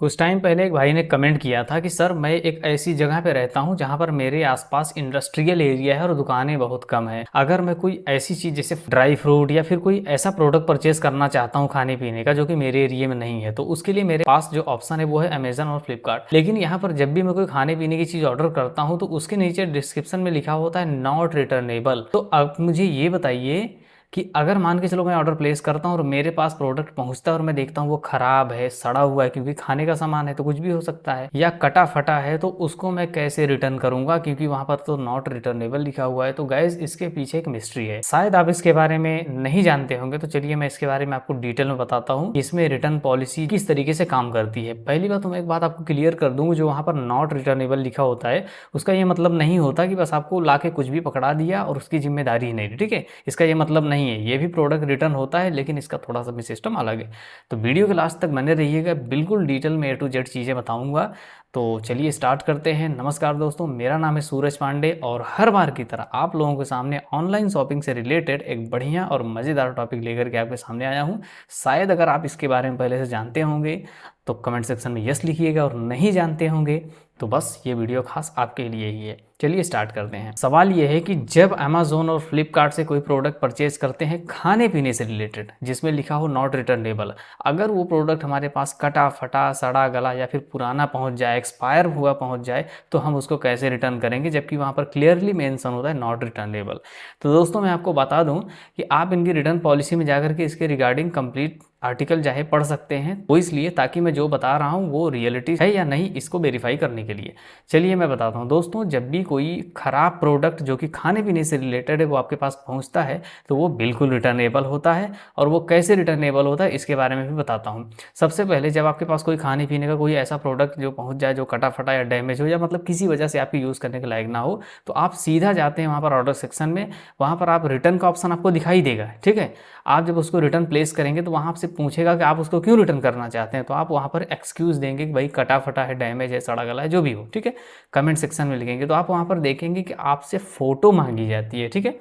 कुछ टाइम पहले एक भाई ने कमेंट किया था कि सर मैं एक ऐसी जगह पे रहता हूँ जहाँ पर मेरे आसपास इंडस्ट्रियल एरिया है और दुकानें बहुत कम है। अगर मैं कोई ऐसी चीज़ जैसे ड्राई फ्रूट या फिर कोई ऐसा प्रोडक्ट परचेज करना चाहता हूँ खाने पीने का जो कि मेरे एरिया में नहीं है, तो उसके लिए मेरे पास जो ऑप्शन है वो है अमेजन और फ्लिपकार्ट। लेकिन यहाँ पर जब भी मैं कोई खाने पीने की चीज़ ऑर्डर करता हूँ तो उसके नीचे डिस्क्रिप्शन में लिखा होता है नॉट रिटर्नेबल। तो अब मुझे ये बताइए कि अगर मान के चलो मैं ऑर्डर प्लेस करता हूँ और मेरे पास प्रोडक्ट पहुँचता है और मैं देखता हूँ वो ख़राब है, सड़ा हुआ है, क्योंकि खाने का सामान है तो कुछ भी हो सकता है, या कटा फटा है, तो उसको मैं कैसे रिटर्न करूंगा क्योंकि वहां पर तो नॉट रिटर्नेबल लिखा हुआ है। तो गाइज इसके पीछे एक मिस्ट्री है, शायद आप इसके बारे में नहीं जानते होंगे। तो चलिए मैं इसके बारे में आपको डिटेल में बताता हूँ इसमें रिटर्न पॉलिसी किस तरीके से काम करती है। पहली बात तो मैं एक बात आपको क्लियर कर दूँ, जो वहाँ पर नॉट रिटर्नेबल लिखा होता है उसका ये मतलब नहीं होता कि बस आपको ला के कुछ भी पकड़ा दिया और उसकी जिम्मेदारी ही नहीं, ठीक है। इसका ये मतलब नहीं है, ये भी प्रोडक्ट रिटर्न होता है लेकिन इसका थोड़ा सा भी सिस्टम अलग है। तो वीडियो के लास्ट तक बने रहिएगा, बिल्कुल डिटेल में A to Z चीज़ें बताऊंगा। तो चलिए स्टार्ट करते हैं। नमस्कार दोस्तों, मेरा नाम है सूरज पांडे और हर बार की तरह आप लोगों के सामने ऑनलाइन शॉपिंग से रिलेटेड एक बढ़िया और मज़ेदार टॉपिक लेकर के आपके सामने आया हूँ। शायद अगर आप इसके बारे में पहले से जानते होंगे तो कमेंट सेक्शन में यस लिखिएगा, और नहीं जानते होंगे तो बस ये वीडियो खास आपके लिए ही है। चलिए स्टार्ट करते हैं। सवाल ये है कि जब अमेजोन और फ्लिपकार्ट से कोई प्रोडक्ट परचेज करते हैं खाने पीने से रिलेटेड जिसमें लिखा हो नॉट रिटर्नेबल, अगर वो प्रोडक्ट हमारे पास कटा फटा सड़ा गला या फिर पुराना पहुंच जाए, एक्सपायर हुआ पहुंच जाए, तो हम उसको कैसे रिटर्न करेंगे जबकि वहां पर क्लियरली मेंशन होता है नॉट रिटर्नेबल। तो दोस्तों मैं आपको बता दूं कि आप इनकी रिटर्न पॉलिसी में जाकर के इसके रिगार्डिंग कंप्लीट आर्टिकल चाहे पढ़ सकते हैं, वो इसलिए ताकि मैं जो बता रहा हूँ वो रियलिटी है या नहीं इसको वेरीफाई करने के लिए। चलिए मैं बताता हूँ दोस्तों, जब भी कोई ख़राब प्रोडक्ट जो कि खाने पीने से रिलेटेड है वो आपके पास पहुँचता है तो वो बिल्कुल रिटर्नेबल होता है। और वो कैसे रिटर्नेबल होता है इसके बारे में भी बताता हूँ। सबसे पहले जब आपके पास कोई खाने पीने का कोई ऐसा प्रोडक्ट जो पहुँच जाए जो कटा फटा या डैमेज हो या मतलब किसी वजह से आपके यूज़ करने के लायक ना हो, तो आप सीधा जाते हैं वहाँ पर ऑर्डर सेक्शन में, वहाँ पर आप रिटर्न का ऑप्शन आपको दिखाई देगा, ठीक है। आप जब उसको रिटर्न प्लेस करेंगे तो वहाँ आपसे पूछेगा कि आप उसको क्यों रिटर्न करना चाहते हैं, तो आप वहाँ पर एक्सक्यूज़ देंगे कि भाई कटा फटा है, डैमेज है, सड़ा गला है, जो भी हो, ठीक है। कमेंट सेक्शन में लिखेंगे तो आप वहाँ पर देखेंगे कि आपसे फ़ोटो मांगी जाती है, ठीक है।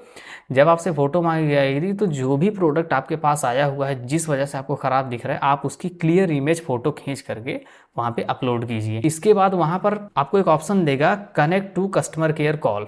जब आपसे फ़ोटो मांगी जाएगी तो जो भी प्रोडक्ट आपके पास आया हुआ है जिस वजह से आपको ख़राब दिख रहा है, आप उसकी क्लियर इमेज फ़ोटो खींच करके वहाँ पे अपलोड कीजिए। इसके बाद वहाँ पर आपको एक ऑप्शन देगा connect to customer care call.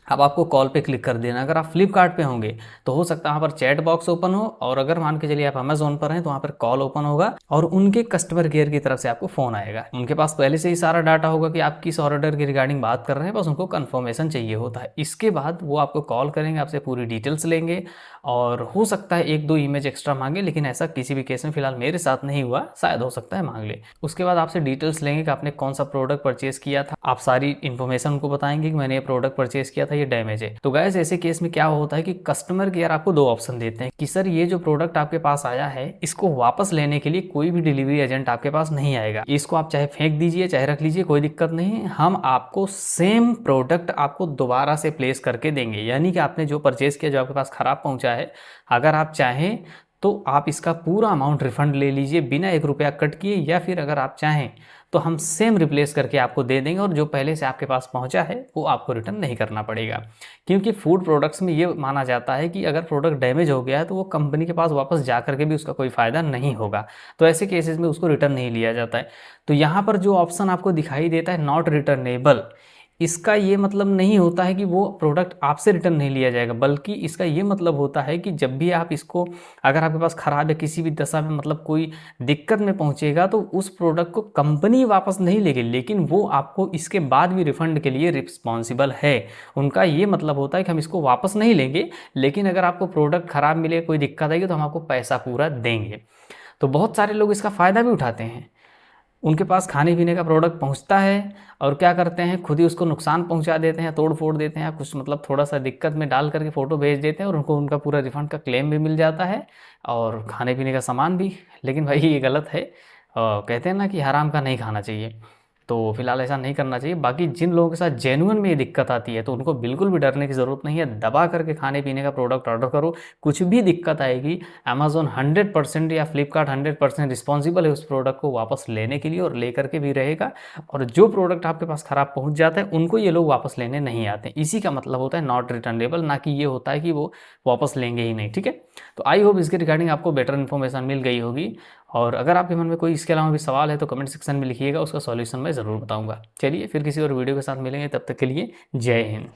अब आपको कॉल पे क्लिक कर देना। अगर आप फ्लिपकार्ट पे होंगे तो हो सकता है वहाँ पर चैट बॉक्स ओपन हो, और अगर मान के चलिए आप अमेजोन पर हैं तो वहाँ पर कॉल ओपन होगा और उनके कस्टमर केयर की तरफ से आपको फ़ोन आएगा। उनके पास पहले से ही सारा डाटा होगा कि आप किस ऑर्डर के रिगार्डिंग बात कर रहे हैं, बस उनको कन्फर्मेशन चाहिए होता है। इसके बाद वो आपको कॉल करेंगे, आपसे पूरी डिटेल्स लेंगे और हो सकता है एक दो इमेज एक्स्ट्रा मांगे, लेकिन ऐसा किसी भी केस में फिलहाल मेरे साथ नहीं हुआ, शायद हो सकता है मांग ले। उसके बाद आपसे डिटेल्स लेंगे कि आपने कौन सा प्रोडक्ट परचेज किया था, आप सारी इन्फॉर्मेशन उनको बताएंगे कि मैंने ये प्रोडक्ट परचेज किया था, ये डैमेज है। तो गाइस ऐसे केस में क्या होता है कि कस्टमर केयर आपको दो ऑप्शन देते हैं कि सर ये जो प्रोडक्ट आपके पास आया है इसको वापस लेने के लिए कोई भी डिलीवरी एजेंट आपके पास नहीं आएगा, इसको आप चाहे फेंक दीजिए चाहे रख लीजिए, कोई दिक्कत नहीं, हम आपको सेम प्रोडक्ट आपको दोबारा से प्लेस करके देंगे। यानी कि आपने जो परचेज किया, जो आपके पास खराब पहुंचा है, अगर आप चाहें तो आप इसका पूरा अमाउंट रिफंड ले लीजिए बिना एक रुपया कट किए, या फिर अगर आप चाहें तो हम सेम रिप्लेस करके आपको दे देंगे और जो पहले से आपके पास पहुंचा है वो आपको रिटर्न नहीं करना पड़ेगा। क्योंकि फूड प्रोडक्ट्स में ये माना जाता है कि अगर प्रोडक्ट डैमेज हो गया है तो वो कंपनी के पास वापस जा करके भी उसका कोई फ़ायदा नहीं होगा, तो ऐसे केसेस में उसको रिटर्न नहीं लिया जाता है। तो यहाँ पर जो ऑप्शन आपको दिखाई देता है नॉट रिटर्नेबल, इसका ये मतलब नहीं होता है कि वो प्रोडक्ट आपसे रिटर्न नहीं लिया जाएगा, बल्कि इसका ये मतलब होता है कि जब भी आप इसको, अगर आपके पास ख़राब है किसी भी दशा में, मतलब कोई दिक्कत में पहुंचेगा, तो उस प्रोडक्ट को कंपनी वापस नहीं लेगी, लेकिन वो आपको इसके बाद भी रिफंड के लिए रिस्पॉन्सिबल है। उनका ये मतलब होता है कि हम इसको वापस नहीं लेंगे, लेकिन अगर आपको प्रोडक्ट ख़राब मिले, कोई दिक्कत आएगी, तो हम आपको पैसा पूरा देंगे। तो बहुत सारे लोग इसका फ़ायदा भी उठाते हैं। उनके पास खाने पीने का प्रोडक्ट पहुंचता है और क्या करते हैं, खुद ही उसको नुकसान पहुंचा देते हैं, तोड़ फोड़ देते हैं, कुछ मतलब थोड़ा सा दिक्कत में डाल करके फ़ोटो भेज देते हैं और उनको उनका पूरा रिफंड का क्लेम भी मिल जाता है और खाने पीने का सामान भी। लेकिन भाई ये गलत है। कहते हैं ना कि हराम का नहीं खाना चाहिए, तो फिलहाल ऐसा नहीं करना चाहिए। बाकी जिन लोगों के साथ जेन्युइन में ये दिक्कत आती है तो उनको बिल्कुल भी डरने की ज़रूरत नहीं है, दबा करके खाने पीने का प्रोडक्ट ऑर्डर करो। कुछ भी दिक्कत आएगी, अमेजोन 100% या फ्लिपकार्ट 100% रिस्पॉन्सिबल है उस प्रोडक्ट को वापस लेने के लिए और लेकर के भी रहेगा। और जो प्रोडक्ट आपके पास ख़राब पहुंच जाता है उनको ये लोग वापस लेने नहीं आते। इसी का मतलब होता है नॉट रिटर्नेबल, ना कि ये होता है कि वो वापस लेंगे ही नहीं, ठीक है। तो आई होप इसके रिगार्डिंग आपको बेटर इन्फॉर्मेशन मिल गई होगी। और अगर आपके मन में कोई इसके अलावा भी सवाल है तो कमेंट सेक्शन में लिखिएगा, उसका सॉल्यूशन मैं ज़रूर बताऊँगा। चलिए फिर किसी और वीडियो के साथ मिलेंगे, तब तक के लिए जय हिंद।